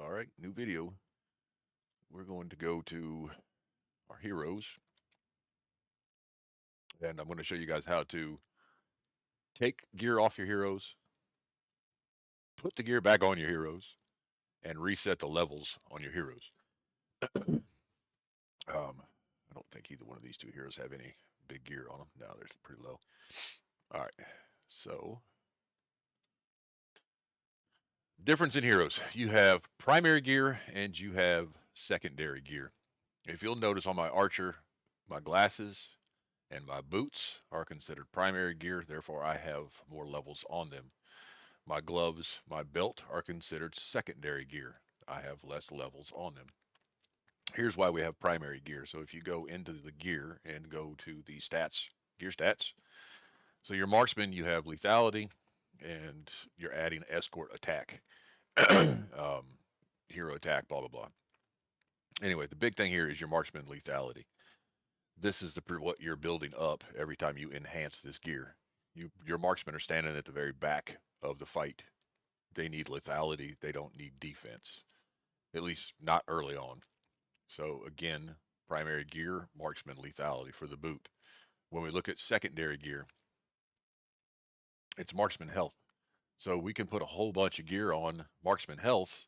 All right, new video. We're going to go to our heroes, and I'm going to show you guys how to take gear off your heroes, put the gear back on your heroes, and reset the levels on your heroes. I don't think either one of these two heroes have any big gear on them. No, they're pretty low. All right, so difference in heroes. You have primary gear and you have secondary gear. If you'll notice on my archer, my glasses and my boots are considered primary gear, therefore I have more levels on them. My gloves, my belt are considered secondary gear. I have less levels on them. Here's why we have primary gear. So if you go into the gear and go to the stats, gear stats, so your marksman, you have lethality, and you're adding escort attack, hero attack, blah blah blah. Anyway, the big thing here is your marksman lethality. This is what you're building up every time you enhance this gear. Your marksmen are standing at the very back of the fight. They need lethality. They don't need defense, at least not early on. So again, primary gear, marksman lethality for the boot. When we look at secondary gear, it's marksman health. So we can put a whole bunch of gear on marksman health.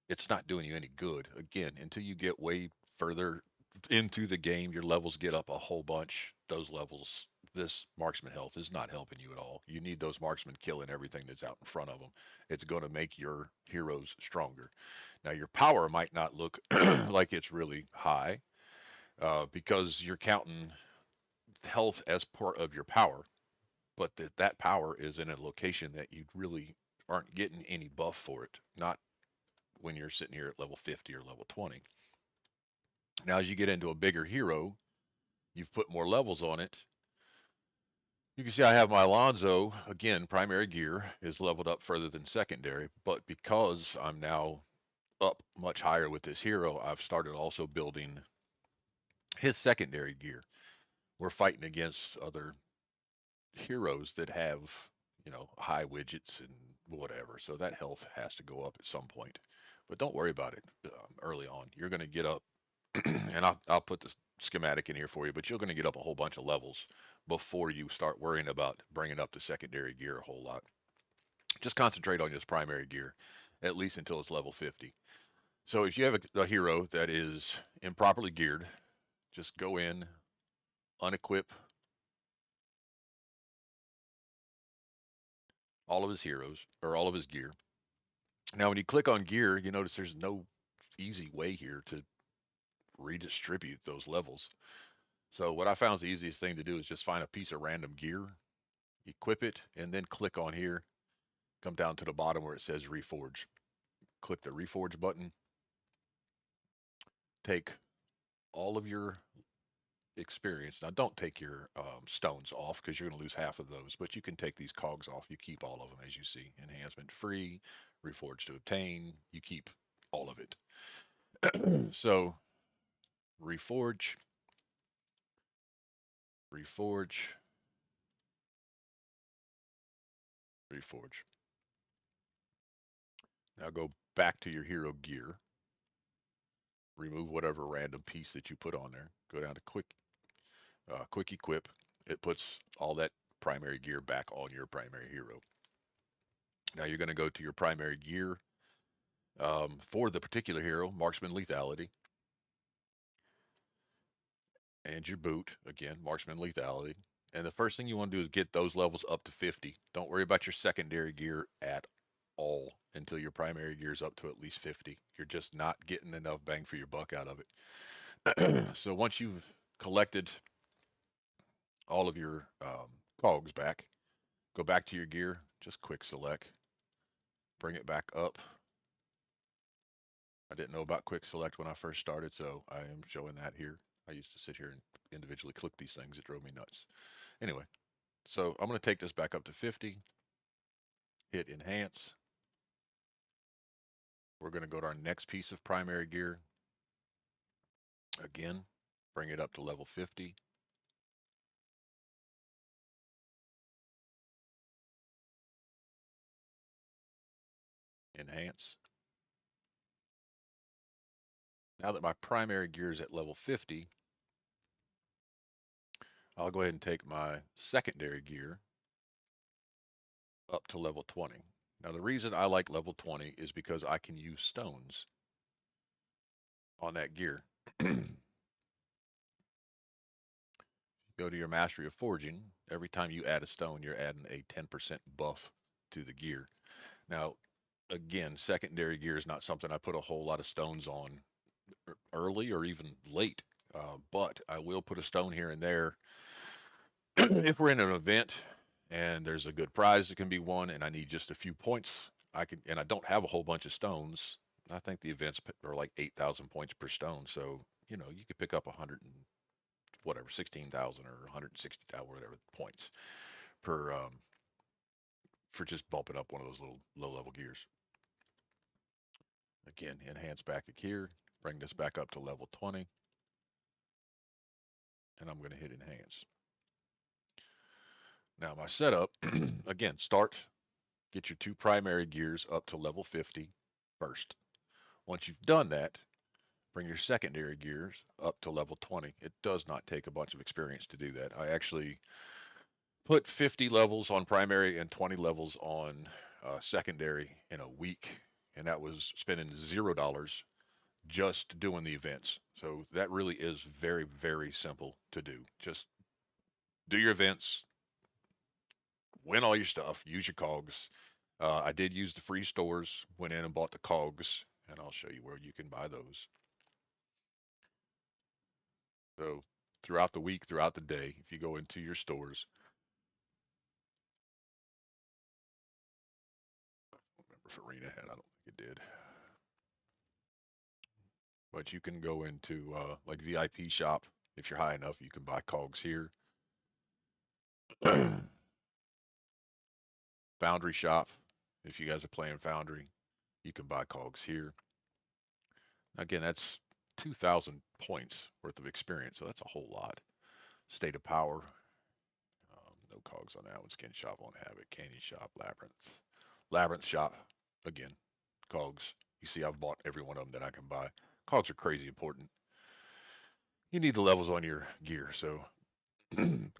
It's not doing you any good. Again, until you get way further into the game, your levels get up a whole bunch. Those levels, this marksman health is not helping you at all. You need those marksmen killing everything that's out in front of them. It's going to make your heroes stronger. Now, your power might not look like it's really high because you're counting health as part of your power, but that power is in a location that you really aren't getting any buff for it. Not when you're sitting here at level 50 or level 20. Now, as you get into a bigger hero, you've put more levels on it. You can see I have my Alonzo, again, primary gear is leveled up further than secondary, but because I'm now up much higher with this hero, I've started also building his secondary gear. We're fighting against other heroes that have, high widgets and whatever, so that health has to go up at some point. But don't worry about it early on. You're going to get up and I'll put the schematic in here for you, but you're going to get up a whole bunch of levels before you start worrying about bringing up the secondary gear a whole lot. Just concentrate on this primary gear, at least until it's level 50. So if you have a hero that is improperly geared, just go in, unequip all of his heroes or all of his gear. Now, when you click on gear, you notice there's no easy way here to redistribute those levels. So what I found is the easiest thing to do is just find a piece of random gear, equip it, and then click on here. Come down to the bottom where it says Reforge. Click the Reforge button. Take all of your experience. Now, don't take your stones off because you're going to lose half of those, but you can take these cogs off. You keep all of them as you see. Enhancement free, Reforge to obtain. You keep all of it. So, Reforge, Reforge, Reforge. Now go back to your hero gear. Remove whatever random piece that you put on there. Go down to quick equip. It puts all that primary gear back on your primary hero. Now you're going to go to your primary gear for the particular hero, marksman lethality, and your boot again, marksman lethality. And the first thing you want to do is get those levels up to 50. Don't worry about your secondary gear at all until your primary gear is up to at least 50. You're just not getting enough bang for your buck out of it. So once you've collected all of your cogs back, go back to your gear, just quick select, bring it back up. I didn't know about quick select when I first started, so I am showing that here. I used to sit here and individually click these things. It drove me nuts. Anyway, so I'm going to take this back up to 50, hit enhance. We're going to go to our next piece of primary gear. Again, bring it up to level 50. Enhance. Now that my primary gear is at level 50, I'll go ahead and take my secondary gear up to level 20. Now, the reason I like level 20 is because I can use stones on that gear. Go to your mastery of forging. Every time you add a stone, you're adding a 10% buff to the gear. Now, again, secondary gear is not something I put a whole lot of stones on early or even late, but I will put a stone here and there if we're in an event and there's a good prize that can be won and I need just a few points. I can, and I don't have a whole bunch of stones. I think the events are like 8,000 points per stone, so you could pick up 100 and whatever 16,000 or 160,000 whatever points per for just bumping up one of those little low level gears. Again, enhance back a gear, bring this back up to level 20, and I'm going to hit enhance. Now my setup, again, get your two primary gears up to level 50 first. Once you've done that, bring your secondary gears up to level 20. It does not take a bunch of experience to do that. I actually put 50 levels on primary and 20 levels on secondary in a week, and that was spending $0 just doing the events. So that really is very, very simple to do. Just do your events, win all your stuff, use your cogs. I did use the free stores, went in and bought the cogs, and I'll show you where you can buy those. So throughout the week, throughout the day, if you go into your stores, I don't remember if Arena had, I don't think it did, but you can go into like VIP shop. If you're high enough, you can buy cogs here. Foundry shop. If you guys are playing Foundry, you can buy cogs here. Again, that's 2,000 points worth of experience, so that's a whole lot. State of Power, no cogs on that one. Skin Shop won't have it. Candy Shop, Labyrinth Shop, again, cogs. You see, I've bought every one of them that I can buy. Cogs are crazy important. You need the levels on your gear, so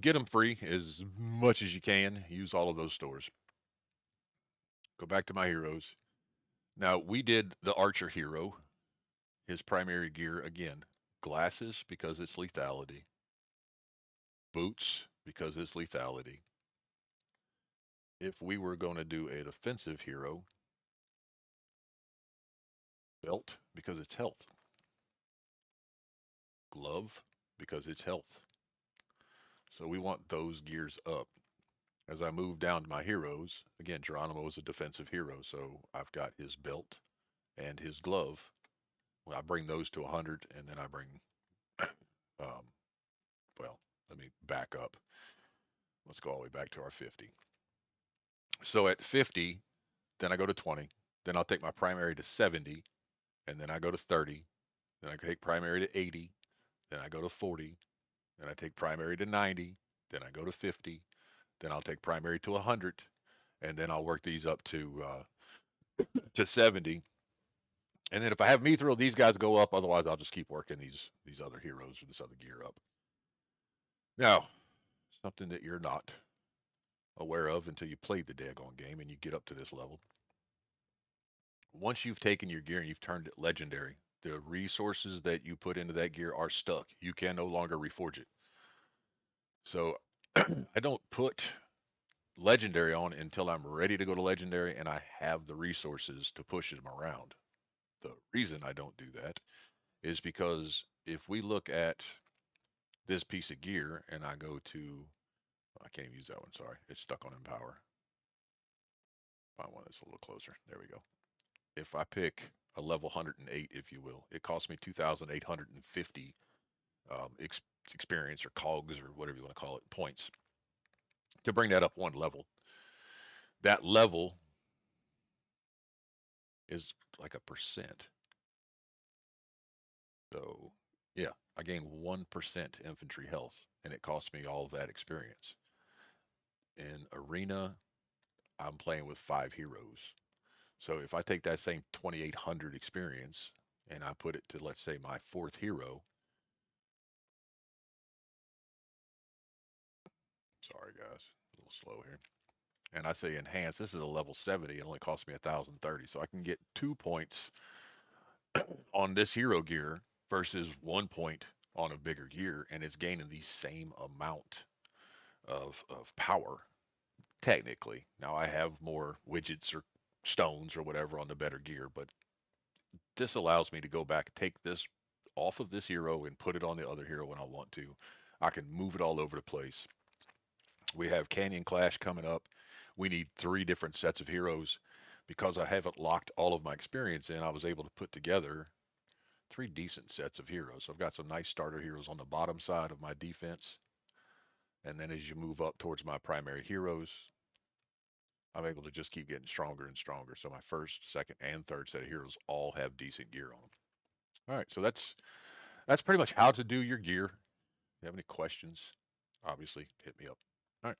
get them free as much as you can. Use all of those stores. Go back to my heroes. Now, we did the Archer hero. His primary gear, again, glasses because it's lethality, boots because it's lethality. If we were going to do a defensive hero, belt because it's health, glove because it's health. So we want those gears up. As I move down to my heroes, again, Geronimo is a defensive hero, so I've got his belt and his glove. Well, I bring those to 100, and then I bring, um, well, let me back up. Let's go all the way back to our 50. So at 50, then I go to 20. Then I'll take my primary to 70, and then I go to 30. Then I take primary to 80. Then I go to 40. Then I take primary to 90. Then I go to 50. Then I'll take primary to 100, and then I'll work these up to 70. And then if I have Mithril, these guys go up. Otherwise, I'll just keep working these other heroes or this other gear up. Now, something that you're not aware of until you play the daggone game and you get up to this level. Once you've taken your gear and you've turned it legendary, the resources that you put into that gear are stuck. You can no longer reforge it. So I don't put legendary on until I'm ready to go to legendary and I have the resources to push them around. The reason I don't do that is because if we look at this piece of gear and I go to, I can't even use that one, sorry. It's stuck on Empower. Find one that's a little closer. There we go. If I pick a level 108, if you will, it costs me 2,850 experience or cogs or whatever you want to call it, points to bring that up one level. That level is like a percent. So yeah, I gain 1% infantry health and it costs me all of that experience. In arena, I'm playing with 5 heroes. So if I take that same 2,800 experience and I put it to, let's say, my fourth hero. Sorry, guys, a little slow here. And I say enhance. This is a level 70. It only costs me 1,030, so I can get 2 points on this hero gear versus 1 point on a bigger gear, and it's gaining the same amount of power technically. Now I have more widgets or stones or whatever on the better gear, but this allows me to go back, take this off of this hero and put it on the other hero when I want to. I can move it all over the place. We have Canyon Clash coming up. We need three different sets of heroes. Because I haven't locked all of my experience in, I was able to put together three decent sets of heroes. So I've got some nice starter heroes on the bottom side of my defense. And then as you move up towards my primary heroes, I'm able to just keep getting stronger and stronger. So my first, second, and third set of heroes all have decent gear on them. All right, so that's pretty much how to do your gear. If you have any questions, obviously hit me up. All right.